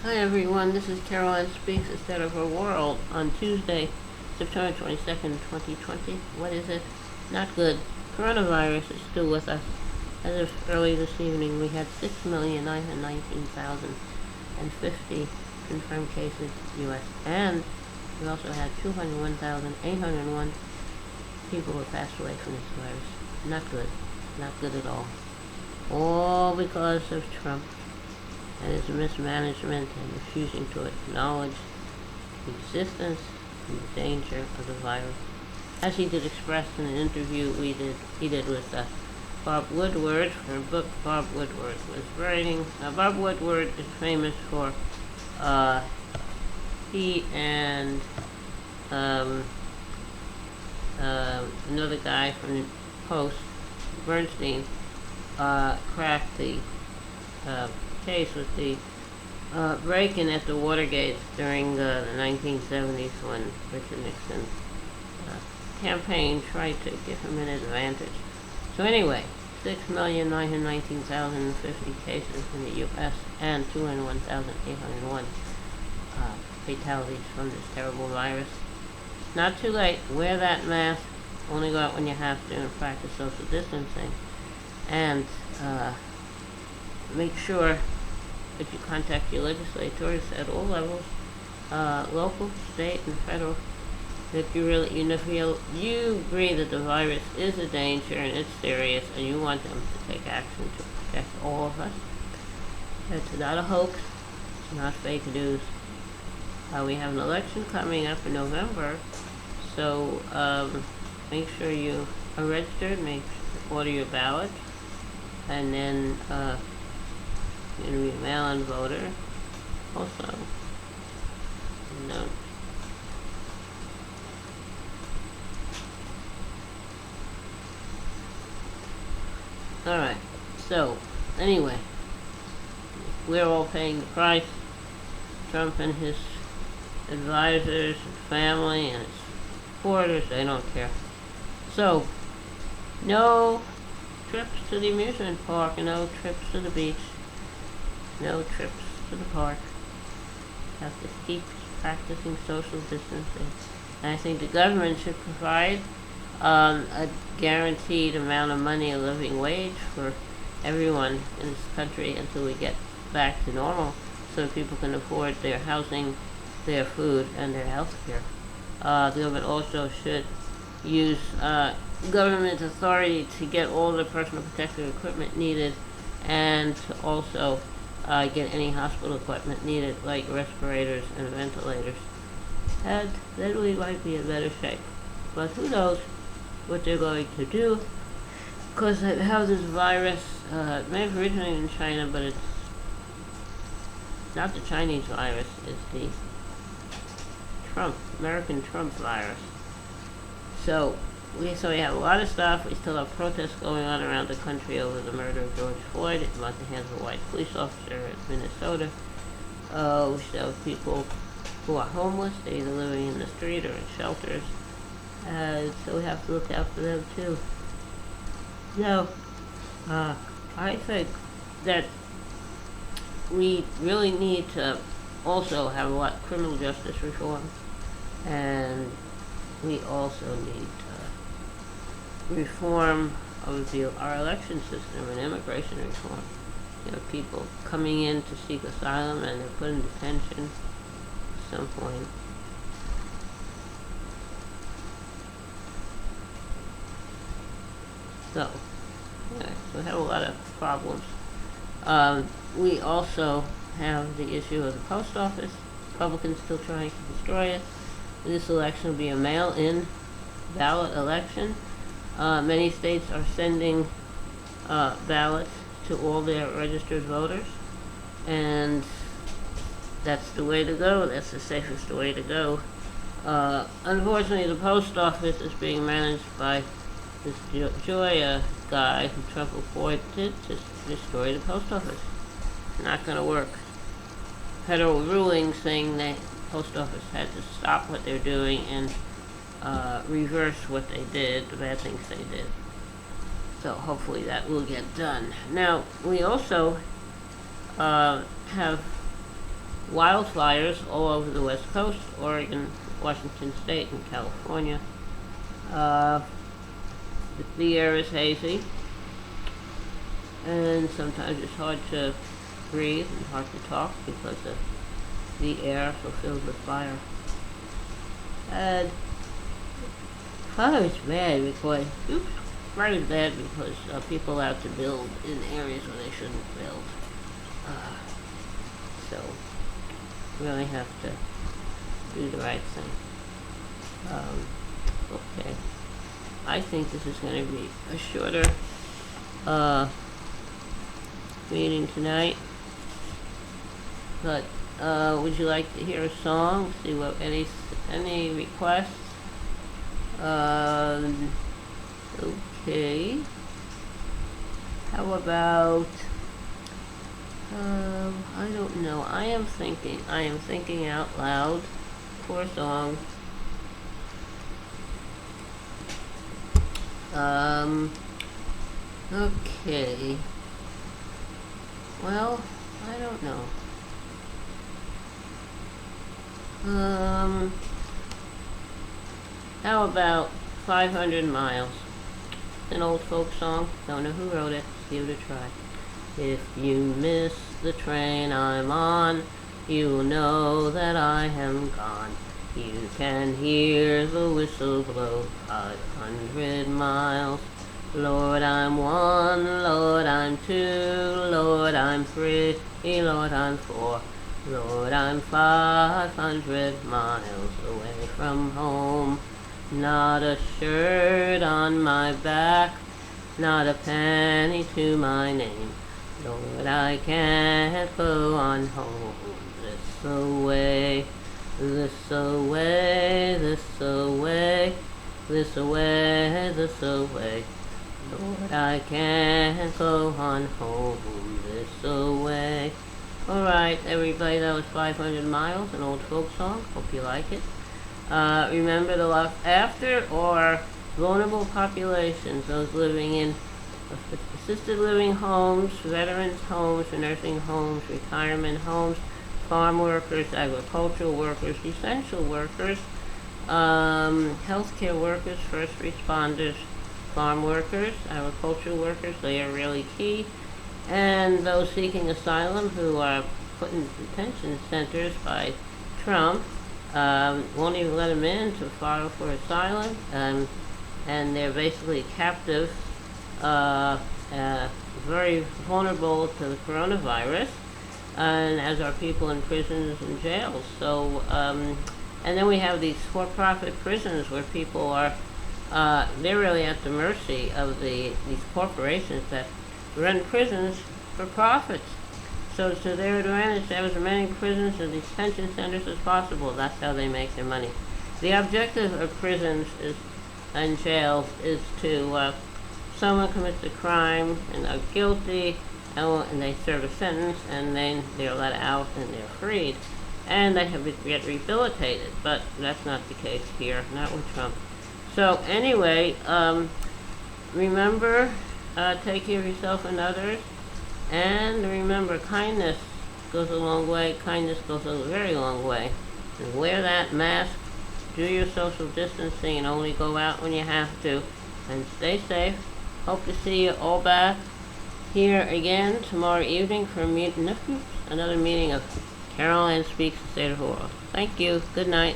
Hi everyone, this is Caroline Speaks Instead of Her World on Tuesday, September 22nd, 2020. What is it? Not good. Coronavirus is still with us. As of early this evening, we had 6,919,050 confirmed cases U.S. and we also had 201,801 people who passed away from this virus. Not good. Not good at all. All because of Trump and his mismanagement and refusing to acknowledge the existence and the danger of the virus. As he did express in an interview he did with Bob Woodward for a book Bob Woodward was writing. Bob Woodward is famous for he and another guy from the Post, Bernstein, cracked the case with the break-in at the Watergate during the 1970s when Richard Nixon's campaign tried to give him an advantage. So anyway, 6,919,050 cases in the U.S. and 201,801 fatalities from this terrible virus. Not too late. Wear that mask. Only go out when you have to and practice social distancing. And make sure that you contact your legislators at all levels, local, state, and federal, that you feel you agree that the virus is a danger and it's serious, and you want them to take action to protect all of us. It's not a hoax. It's not fake news. We have an election coming up in November, so make sure you are registered. Order your ballot, and then you're going to be a mail-in voter. Also, no. Alright, so, anyway, we're all paying the price. Trump and his advisors and family and his supporters, they don't care. So, no trips to the amusement park, no trips to the beach, no trips to the park. Have to keep practicing social distancing. And I think the government should provide a guaranteed amount of money, a living wage for everyone in this country until we get back to normal, so people can afford their housing, their food, and their health care. The government also should use government authority to get all the personal protective equipment needed, and to also get any hospital equipment needed, like respirators and ventilators. And then we might be in better shape. But who knows what they're going to do, because how this virus, it may have originated in China, but it's not the Chinese virus, it's the American Trump virus. So we have a lot of stuff. We still have protests going on around the country over the murder of George Floyd at the hands of a white police officer in Minnesota. We still have people who are homeless. They're either living in the street or in shelters. So we have to look out for them too. Now, I think that we really need to also have a lot of criminal justice reform, and we also need reform of our election system and immigration reform. People coming in to seek asylum and they're put in detention at some point. So we have a lot of problems. We also have the issue of the post office. Republicans still trying to destroy it. This election will be a mail-in ballot election. Many states are sending ballots to all their registered voters, and that's the way to go. That's the safest way to go. Unfortunately, the post office is being managed by this Joya guy who Trump appointed to destroy the post office. It's not going to work. Federal ruling saying that the post office had to stop what they're doing and reverse what they did, the bad things they did. So hopefully that will get done. Now, we also have wildfires all over the West Coast, Oregon, Washington State, and California. Uh, the air is hazy, and sometimes it's hard to breathe and hard to talk because of the air so filled with fire. And fire is bad because, fire is bad because people are out to build in areas where they shouldn't build. So, really have to do the right thing. Okay. I think this is going to be a shorter meeting tonight. But would you like to hear a song? See what any requests? Okay. How about I don't know. I am thinking out loud for a song. Okay. Well, I don't know. How about 500 Miles? An old folk song. Don't know who wrote it. Give it a try. If you miss the train I'm on, you'll know that I am gone. You can hear the whistle blow 500 miles. Lord, I'm 1, Lord, I'm 2, Lord, I'm 3, Lord, I'm 4. Lord, I'm 500 miles away from home. Not a shirt on my back, not a penny to my name. Lord, I can't go on home. This away, this away, this away, this away, this away. Lord, I can't go on home this away. Alright, everybody, that was 500 Miles, an old folk song. Hope you like it. Remember to look after or vulnerable populations, those living in assisted living homes, veterans homes, nursing homes, retirement homes, farm workers, agricultural workers, essential workers, healthcare workers, first responders, farm workers, agricultural workers, they are really key, and those seeking asylum who are put in detention centers by Trump, won't even let them in to file for asylum, and they're basically captive, very vulnerable to the coronavirus, and as are people in prisons and jails. So, and then we have these for-profit prisons where people are, they're really at the mercy of these corporations that run prisons for profits. So to their advantage, they have as many prisons and detention centers as possible. That's how they make their money. The objective of prisons and jails is to, someone commits a crime and they're guilty, and they serve a sentence, and then they're let out and they're freed. And they have to get rehabilitated, but that's not the case here, not with Trump. So anyway, remember, take care of yourself and others. And remember, kindness goes a long way. Kindness goes a very long way. And wear that mask, do your social distancing, and only go out when you have to. And stay safe. Hope to see you all back here again tomorrow evening for another meeting of Carol Ann Speaks the State of the World. Thank you. Good night.